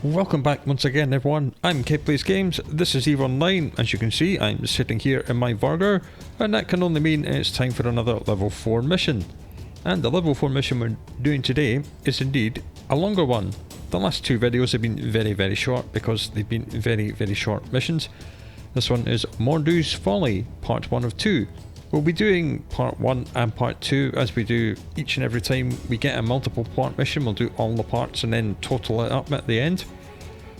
Welcome back once again everyone, I'm Plays Games, this is EVE Online. As you can see, I'm sitting here in my Vargur, and that can only mean it's time for another level 4 mission. And the level 4 mission we're doing today is indeed a longer one. The last two videos have been very short because they've been very short missions. This one is Mordus Folly, part 1 of 2. We'll be doing part 1 and part 2 as we do each and every time we get a multiple part mission. We'll do all the parts and then total it up at the end.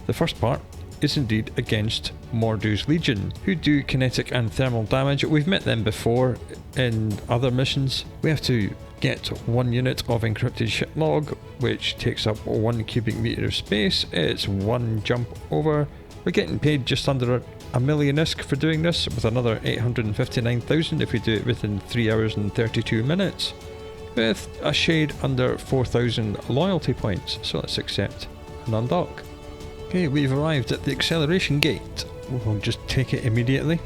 The first part is indeed against Mordus Legion, who do kinetic and thermal damage. We've met them before in other missions. We have to get 1 unit of encrypted ship log, which takes up 1 cubic meter of space. It's 1 jump over. We're getting paid just under a million ISK for doing this, with another 859,000 if we do it within 3 hours and 32 minutes, with a shade under 4,000 loyalty points. So let's accept and undock. Okay, we've arrived at the acceleration gate. We'll just take it immediately.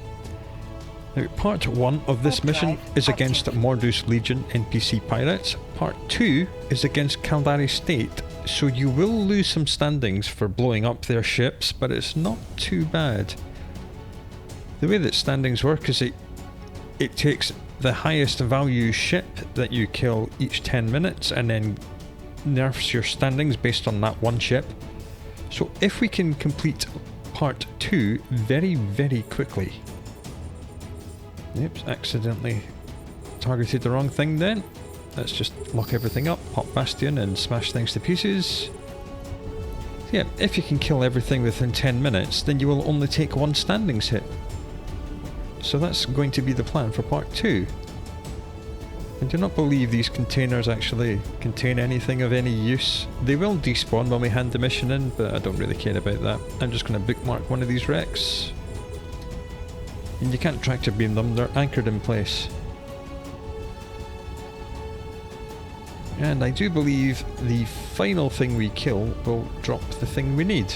Now, part 1 of this mission is against Mordus Legion NPC pirates. Part 2 is against Caldari State, so you will lose some standings for blowing up their ships, but it's not too bad. The way that standings work is it takes the highest value ship that you kill each 10 minutes and then nerfs your standings based on that one ship. So if we can complete part 2 very quickly. Oops, accidentally targeted the wrong thing then. Let's just lock everything up, pop Bastion and smash things to pieces. Yeah, if you can kill everything within 10 minutes, then you will only take 1 standings hit. So that's going to be the plan for part 2. I do not believe these containers actually contain anything of any use. They will despawn when we hand the mission in, but I don't really care about that. I'm just going to bookmark one of these wrecks. And you can't tractor beam them, they're anchored in place. And I do believe the final thing we kill will drop the thing we need.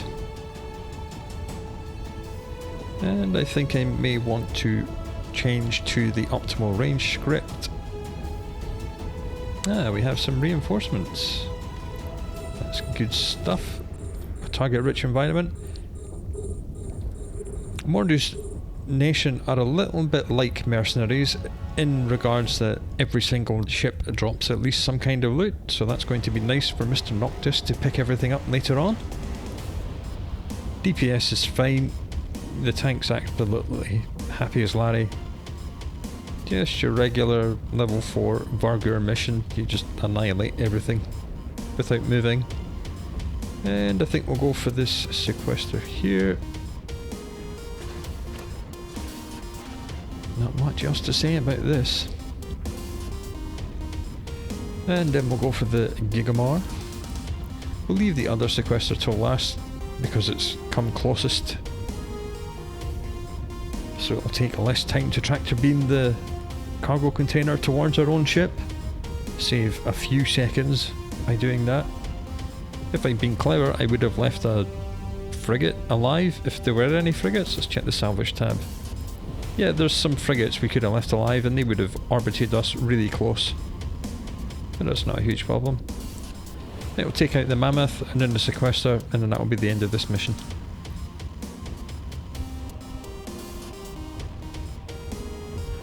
And I think I may want to change to the optimal range script. Ah, we have some reinforcements. That's good stuff. A target-rich environment. Mordus Nation are a little bit like mercenaries in regards that every single ship drops at least some kind of loot, so that's going to be nice for Mr. Noctis to pick everything up later on. DPS is fine. The tank's absolutely happy as Larry. Just your regular level 4 Vargur mission. You just annihilate everything without moving. And I think we'll go for this sequester here. Not much else to say about this. And then we'll go for the Gigamar. We'll leave the other sequester till last because it's come closest. So it'll take less time to tractor beam the cargo container towards our own ship. Save a few seconds by doing that. If I'd been clever, I would have left a frigate alive if there were any frigates. Let's check the salvage tab. Yeah, there's some frigates we could have left alive and they would have orbited us really close. But that's not a huge problem. It'll take out the mammoth and then the sequester, and then that will be the end of this mission.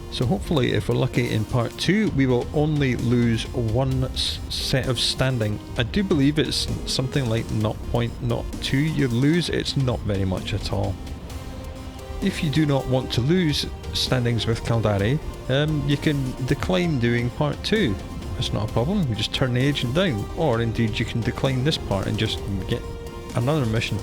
So hopefully, if we're lucky in part 2, we will only lose 1 set of standing. I do believe it's something like 0.02 you lose. It's not very much at all. If you do not want to lose standings with Caldari, you can decline doing part 2. That's not a problem. You just turn the agent down. Or indeed, you can decline this part and just get another mission.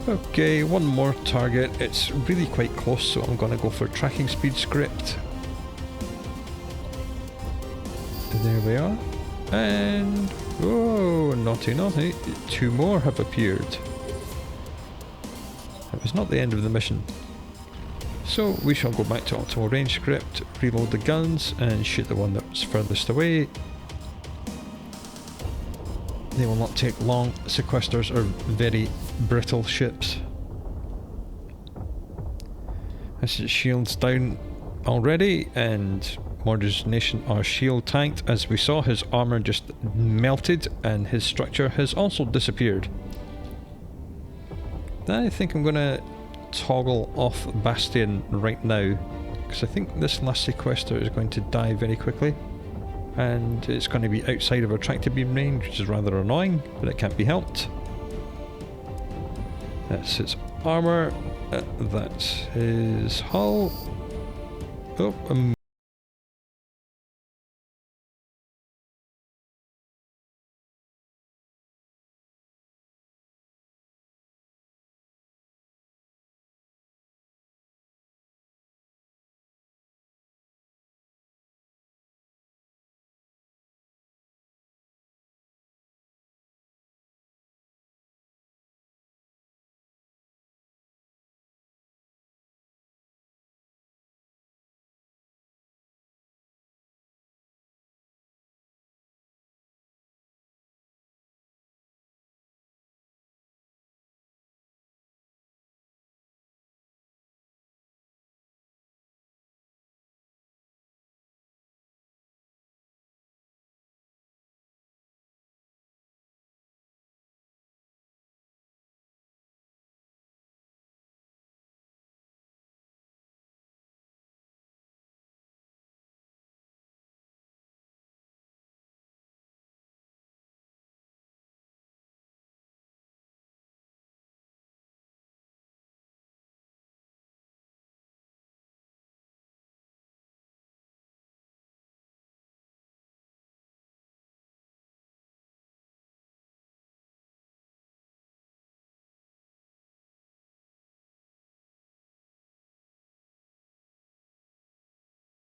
Okay, one more target. It's really quite close, so I'm going to go for tracking speed script. There we are. And, oh, naughty. 2 more have appeared. It was not the end of the mission. So we shall go back to optimal range script, reload the guns, and shoot the one that's furthest away. They will not take long. Sequesters are very brittle ships. This is shields down already, and Mordus nation are shield tanked. As we saw, his armour just melted and his structure has also disappeared. I think I'm going to toggle off Bastion right now, because I think this last sequester is going to die very quickly, and it's going to be outside of our tractor beam range, which is rather annoying, but it can't be helped. That's its armour, that's his hull. Oh,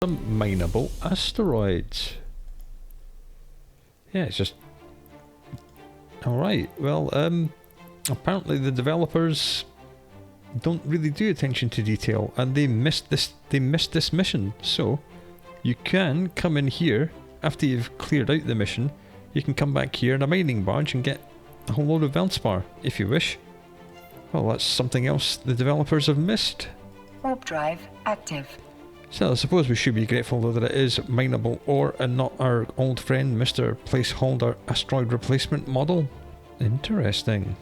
some mineable asteroids. Yeah, it's just... Alright, well, apparently the developers don't really do attention to detail, and they missed this mission. So you can come in here after you've cleared out the mission. You can come back here in a mining barge and get a whole load of Veldspar if you wish. Well, that's something else the developers have missed. Warp drive active. So I suppose we should be grateful though that it is mineable ore and not our old friend Mr. Placeholder Asteroid Replacement model. Interesting.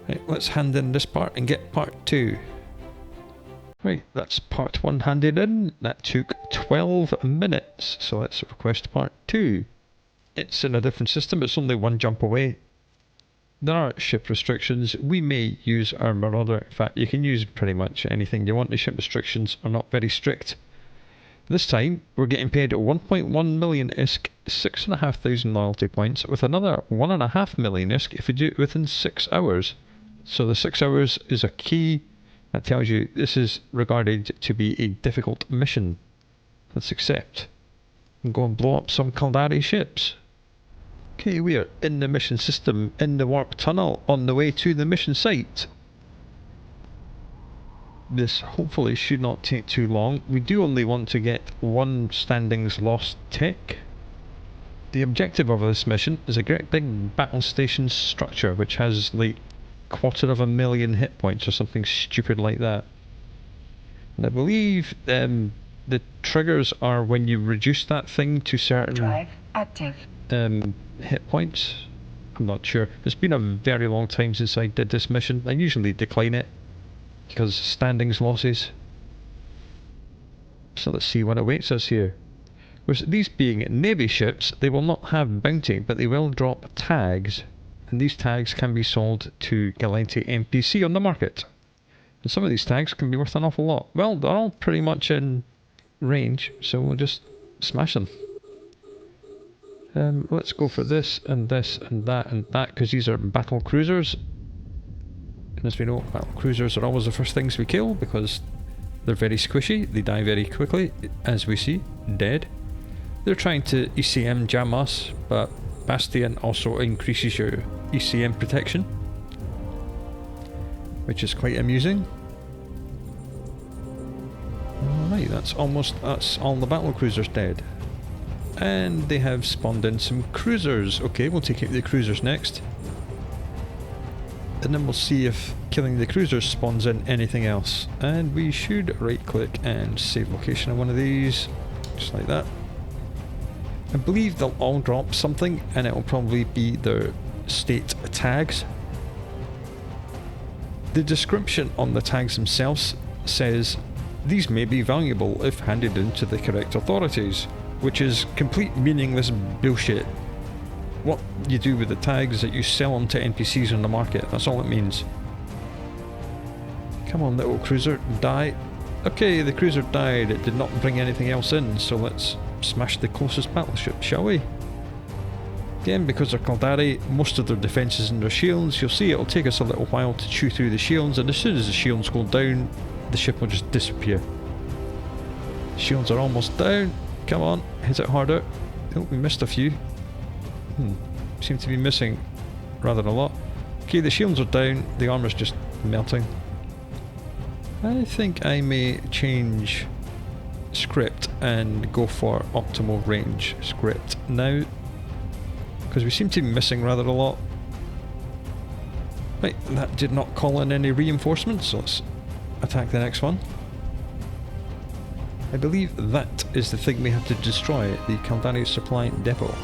Right, let's hand in this part and get part 2. Right, that's part 1 handed in. That took 12 minutes, so let's request part 2. It's in a different system, it's only one jump away. There are ship restrictions. We may use our Marauder. In fact, you can use pretty much anything you want. The ship restrictions are not very strict. This time, we're getting paid 1.1 million ISK, 6,500 loyalty points, with another 1.5 million ISK if you do it within 6 hours. So the 6 hours is a key. That tells you this is regarded to be a difficult mission. Let's accept. And go and blow up some Kaldari ships. Okay, we are in the mission system, in the warp tunnel, on the way to the mission site. This hopefully should not take too long. We do only want to get one standings lost tech. The objective of this mission is a great big battle station structure which has like 250,000 hit points or something stupid like that. And I believe the triggers are when you reduce that thing to certain Drive active. Hit points. I'm not sure. It's been a very long time since I did this mission. I usually decline it because standings losses. So let's see what awaits us here. With these being Navy ships, they will not have bounty, but they will drop tags, and these tags can be sold to Galenti NPC on the market. And some of these tags can be worth an awful lot. Well, they're all pretty much in range, so we'll just smash them. Let's go for this and this and that, because these are battle cruisers. And as we know, battle cruisers are always the first things we kill because they're very squishy, they die very quickly, as we see, dead. They're trying to ECM jam us, but Bastion also increases your ECM protection, which is quite amusing. Alright, that's all the battle cruisers dead. And they have spawned in some cruisers. Okay, we'll take out the cruisers next. And then we'll see if killing the cruisers spawns in anything else. And we should right click and save location on one of these. Just like that. I believe they'll all drop something, and it'll probably be their state tags. The description on the tags themselves says, "These may be valuable if handed in to the correct authorities," which is complete meaningless bullshit. What you do with the tags is that you sell them to NPCs on the market, that's all it means. Come on, little cruiser, die. Okay, the cruiser died, it did not bring anything else in, so let's smash the closest battleship, shall we? Again, because they're Caldari, most of their defences and their shields, you'll see it'll take us a little while to chew through the shields, and as soon as the shields go down, the ship will just disappear. Shields are almost down. Come on, hit it harder. Oh, we missed a few. Seem to be missing rather a lot. Okay, the shields are down, the armour's just melting. I think I may change script and go for optimal range script now, because we seem to be missing rather a lot. Right, that did not call in any reinforcements, so let's attack the next one. I believe that is the thing we have to destroy, the Caldari supply depot.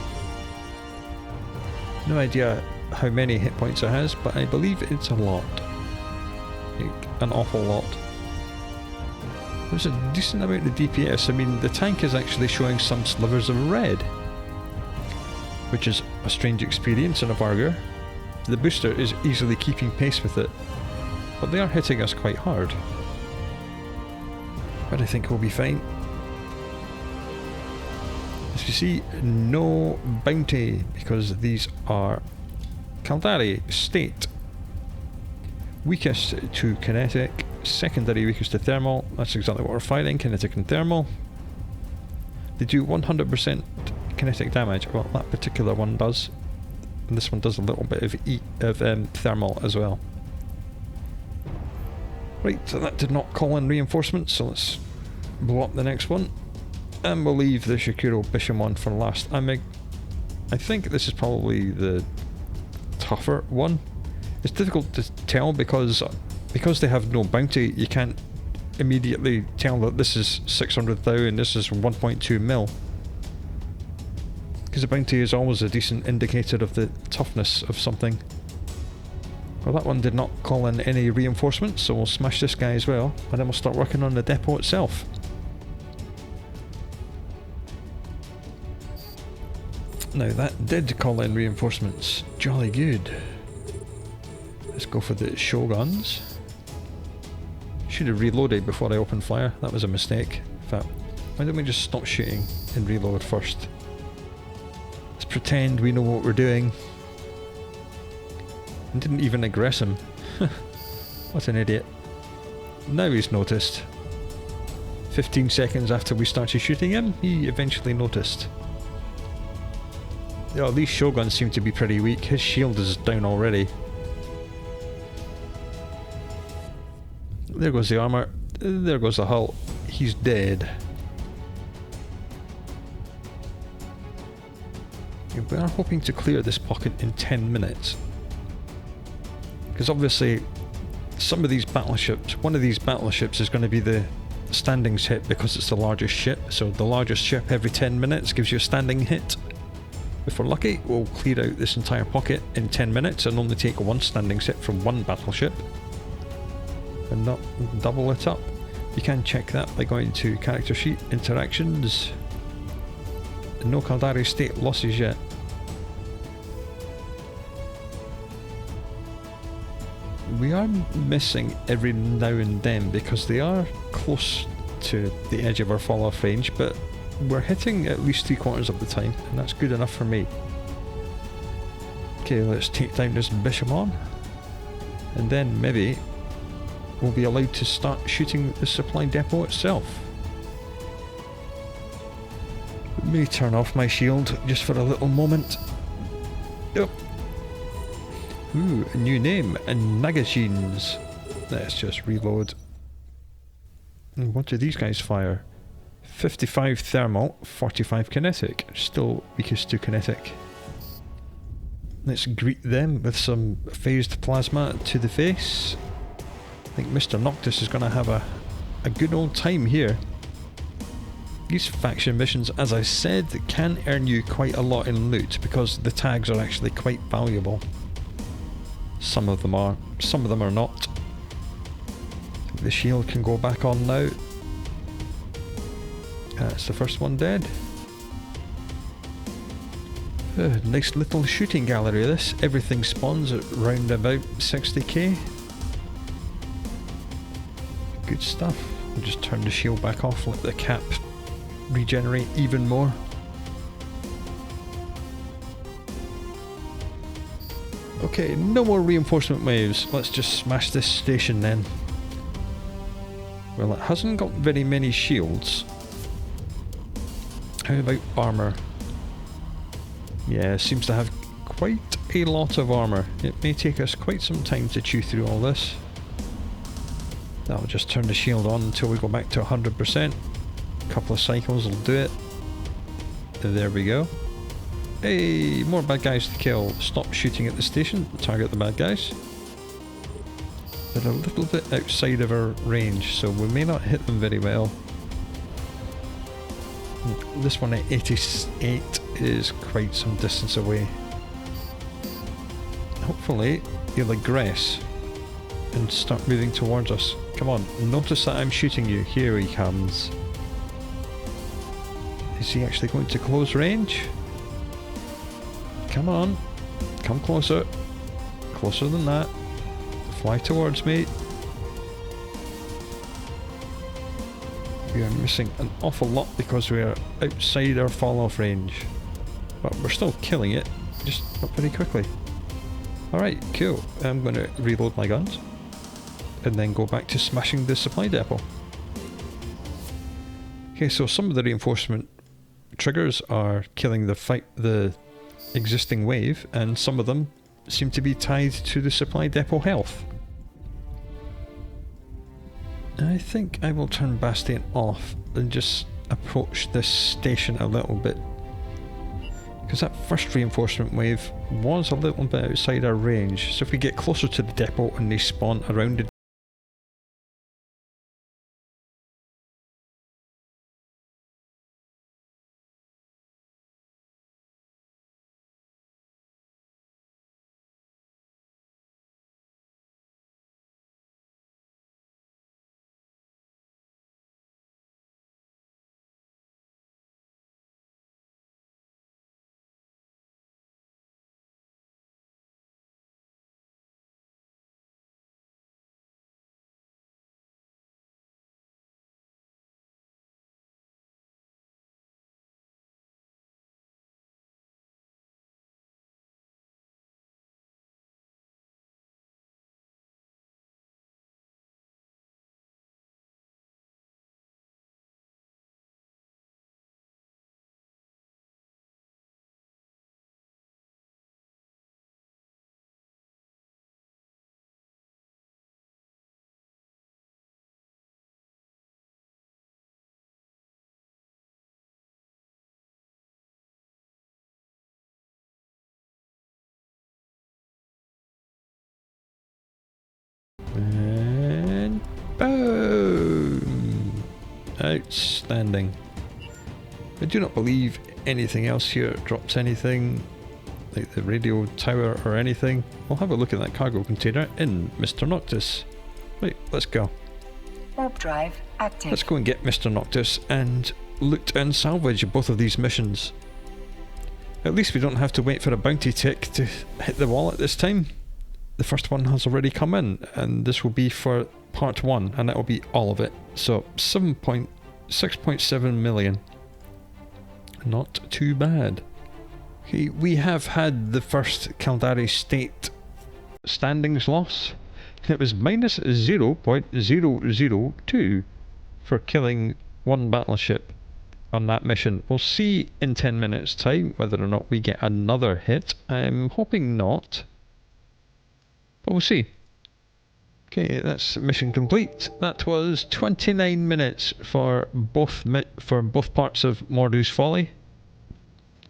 No idea how many hit points it has, but I believe it's a lot. Like, an awful lot. There's a decent amount of DPS. I mean, the tank is actually showing some slivers of red, which is a strange experience in a Vargur. The booster is easily keeping pace with it, but they are hitting us quite hard. But I think we'll be fine. As you see, no bounty, because these are Caldari state. Weakest to kinetic, secondary weakest to thermal. That's exactly what we're fighting, kinetic and thermal. They do 100% kinetic damage. Well, that particular one does. And this one does a little bit of thermal as well. Right, so that did not call in reinforcements, so let's blow up the next one. And we'll leave the Shikuro Bishamon for last. I think this is probably the tougher one. It's difficult to tell because they have no bounty, you can't immediately tell that this is 600 thou and this is 1.2 mil. Because the bounty is always a decent indicator of the toughness of something. Well, that one did not call in any reinforcements, so we'll smash this guy as well, and then we'll start working on the depot itself. Now that did call in reinforcements. Jolly good. Let's go for the Shoguns. Should have reloaded before I opened fire. That was a mistake. In fact, why don't we just stop shooting and reload first? Let's pretend we know what we're doing. And didn't even aggress him. What an idiot. Now he's noticed. 15 seconds after we started shooting him, he eventually noticed. Oh, these Shoguns seem to be pretty weak. His shield is down already. There goes the armour. There goes the hull. He's dead. We are hoping to clear this pocket in 10 minutes. Because obviously, some of these battleships, one of these battleships is going to be the standings hit because it's the largest ship. So the largest ship every 10 minutes gives you a standing hit. If we're lucky, we'll clear out this entire pocket in 10 minutes and only take one standing hit from one battleship. And not double it up. You can check that by going to character sheet, interactions. No Caldari state losses yet. We are missing every now and then because they are close to the edge of our fall off range, but we're hitting at least 3/4 of the time, and that's good enough for me. Okay, let's take down this Bishamon, and then maybe we'll be allowed to start shooting the supply depot itself. Let me turn off my shield just for a little moment. Yep. Ooh, a new name, Nagashins. Let's just reload. And what do these guys fire? 55 thermal, 45 kinetic. Still weakest to kinetic. Let's greet them with some phased plasma to the face. I think Mr. Noctis is going to have a good old time here. These faction missions, as I said, can earn you quite a lot in loot because the tags are actually quite valuable. Some of them are, some of them are not. The shield can go back on now. That's the first one dead. Nice little shooting gallery this. Everything spawns at round about 60k. Good stuff. We'll just turn the shield back off, let the cap regenerate even more. Okay, no more reinforcement waves. Let's just smash this station then. Well, it hasn't got very many shields. How about armour? Yeah, it seems to have quite a lot of armour. It may take us quite some time to chew through all this. That'll just turn the shield on until we go back to 100%. A couple of cycles will do it. There we go. Hey, more bad guys to kill. Stop shooting at the station. Target the bad guys. They're a little bit outside of our range, so we may not hit them very well. This one at 88 is quite some distance away. Hopefully he'll aggress and start moving towards us. Come on, notice that I'm shooting you. Here he comes. Is he actually going to close range? Come on, come closer. Closer than that. Fly towards me. We are missing an awful lot because we are outside our fall off range. But we're still killing it, just not very quickly. Alright, cool. I'm going to reload my guns and then go back to smashing the supply depot. Okay, so some of the reinforcement triggers are killing the existing wave, and some of them seem to be tied to the supply depot health. I think I will turn Bastion off and just approach this station a little bit, because that first reinforcement wave was a little bit outside our range, so if we get closer to the depot and they spawn around it. And boom! Outstanding. I do not believe anything else here drops anything, like the radio tower or anything. We'll have a look at that cargo container in Mr. Noctis. Right, let's go. Warp drive active. Let's go and get Mr. Noctis and loot and salvage both of these missions. At least we don't have to wait for a bounty tick to hit the wallet this time. The first one has already come in, and this will be for part 1, and that will be all of it. So 6.7 million. Not too bad. Okay, we have had the first Caldari State standings loss. It was minus 0.002 for killing one battleship on that mission. We'll see in 10 minutes time whether or not we get another hit. I'm hoping not, but we'll see. Okay, that's mission complete. That was 29 minutes for both parts of Mordus Folly.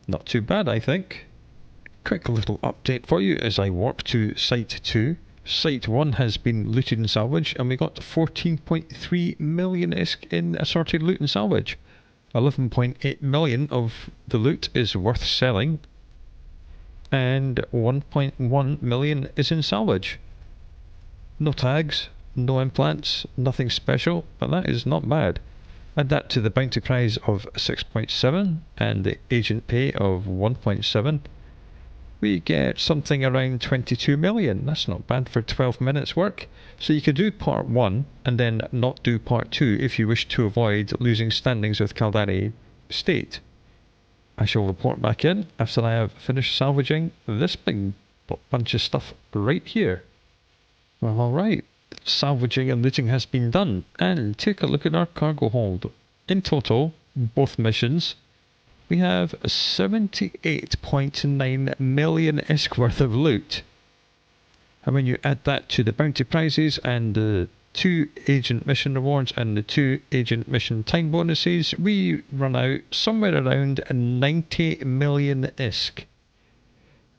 Not too bad, I think. Quick little update for you as I warp to Site 2. Site 1 has been looted and salvaged, and we got 14.3 million-isk in assorted loot and salvage. 11.8 million of the loot is worth selling, and 1.1 million is in salvage. No tags, no implants, nothing special, but that is not bad. Add that to the bounty prize of 6.7 and the agent pay of 1.7. We get something around 22 million. That's not bad for 12 minutes work. So you could do part 1 and then not do part 2 if you wish to avoid losing standings with Caldari State. I shall report back in after I have finished salvaging this big bunch of stuff right here. Well, alright. Salvaging and looting has been done, and take a look at our cargo hold. In total, both missions, we have 78.9 million ISK worth of loot. And when you add that to the bounty prizes and the 2 agent mission rewards and the 2 agent mission time bonuses, we run out somewhere around 90 million ISK.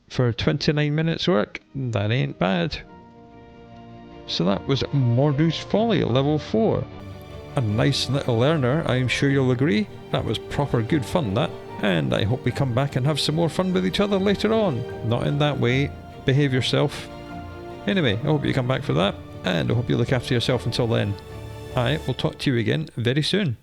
For 29 minutes work, that ain't bad. So that was Mordus Folly level 4. A nice little learner, I'm sure you'll agree. That was proper good fun, that. And I hope we come back and have some more fun with each other later on. Not in that way. Behave yourself. Anyway, I hope you come back for that. And I hope you look after yourself until then. I will talk to you again very soon.